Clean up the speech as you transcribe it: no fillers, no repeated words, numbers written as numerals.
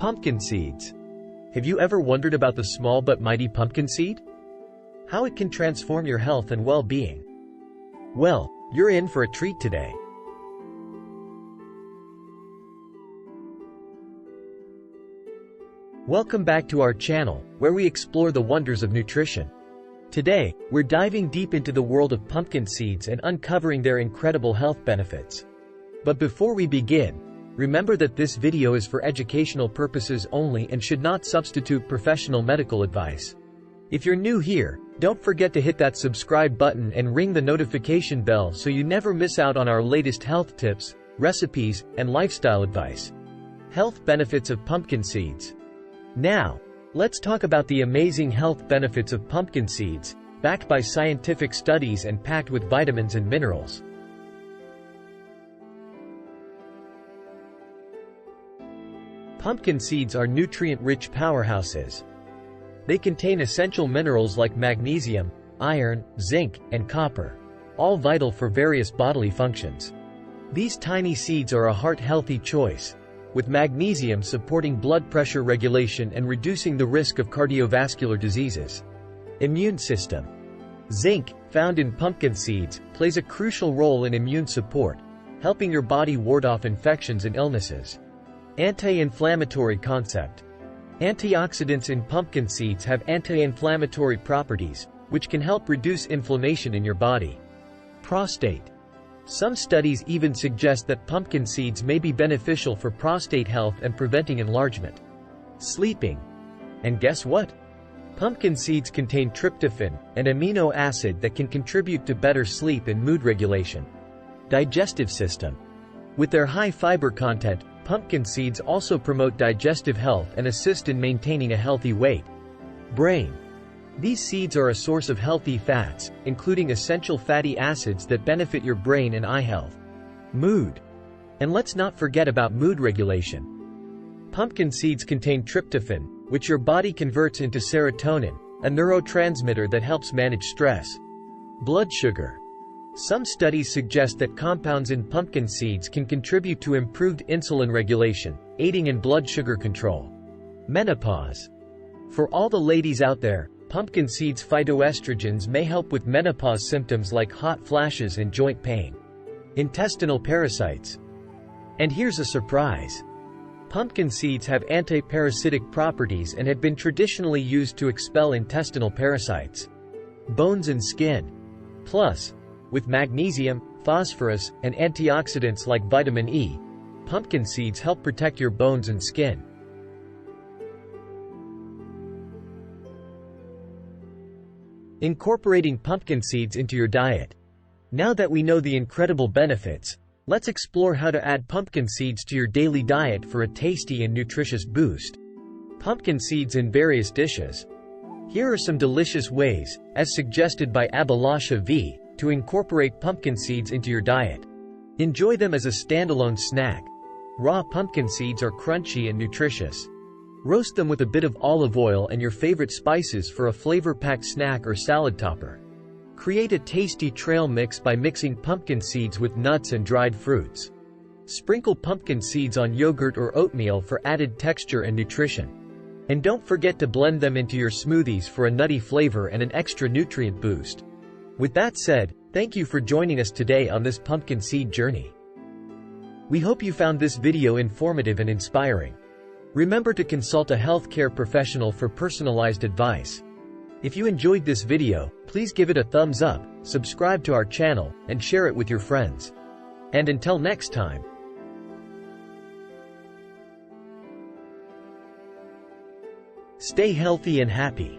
Pumpkin seeds. Have you ever wondered about the small but mighty pumpkin seed? How it can transform your health and well-being? Well, you're in for a treat today. Welcome back to our channel, where we explore the wonders of nutrition. Today, we're diving deep into the world of pumpkin seeds and uncovering their incredible health benefits. But before we begin, remember that this video is for educational purposes only and should not substitute professional medical advice. If you're new here, don't forget to hit that subscribe button and ring the notification bell so you never miss out on our latest health tips, recipes, and lifestyle advice. Health benefits of pumpkin seeds. Now, let's talk about the amazing health benefits of pumpkin seeds, backed by scientific studies and packed with vitamins and minerals. Pumpkin seeds are nutrient-rich powerhouses. They contain essential minerals like magnesium, iron, zinc, and copper, all vital for various bodily functions. These tiny seeds are a heart-healthy choice, with magnesium supporting blood pressure regulation and reducing the risk of cardiovascular diseases. Immune system. Zinc, found in pumpkin seeds, plays a crucial role in immune support, helping your body ward off infections and illnesses. Anti-inflammatory concept. Antioxidants in pumpkin seeds have anti-inflammatory properties, which can help reduce inflammation in your body. Prostate. Some studies even suggest that pumpkin seeds may be beneficial for prostate health and preventing enlargement. Sleeping. And guess what? Pumpkin seeds contain tryptophan, an amino acid that can contribute to better sleep and mood regulation. Digestive system. With their high fiber content, pumpkin seeds also promote digestive health and assist in maintaining a healthy weight. Brain. These seeds are a source of healthy fats, including essential fatty acids that benefit your brain and eye health. Mood. And let's not forget about mood regulation. Pumpkin seeds contain tryptophan, which your body converts into serotonin, a neurotransmitter that helps manage stress. Blood sugar. Some studies suggest that compounds in pumpkin seeds can contribute to improved insulin regulation, aiding in blood sugar control. Menopause. For all the ladies out there, pumpkin seeds' phytoestrogens may help with menopause symptoms like hot flashes and joint pain. Intestinal parasites. And here's a surprise. Pumpkin seeds have anti-parasitic properties and have been traditionally used to expel intestinal parasites. Bones and skin. Plus, with magnesium, phosphorus, and antioxidants like vitamin E, pumpkin seeds help protect your bones and skin. Incorporating pumpkin seeds into your diet. Now that we know the incredible benefits, let's explore how to add pumpkin seeds to your daily diet for a tasty and nutritious boost. Pumpkin seeds in various dishes. Here are some delicious ways, as suggested by Abhilasha V, to incorporate pumpkin seeds into your diet. Enjoy them as a standalone snack. Raw pumpkin seeds are crunchy and nutritious. Roast them with a bit of olive oil and your favorite spices for a flavor-packed snack or salad topper. Create a tasty trail mix by mixing pumpkin seeds with nuts and dried fruits. Sprinkle pumpkin seeds on yogurt or oatmeal for added texture and nutrition. And don't forget to blend them into your smoothies for a nutty flavor and an extra nutrient boost. With that said, thank you for joining us today on this pumpkin seed journey. We hope you found this video informative and inspiring. Remember to consult a healthcare professional for personalized advice. If you enjoyed this video, please give it a thumbs up, subscribe to our channel, and share it with your friends. And until next time, stay healthy and happy.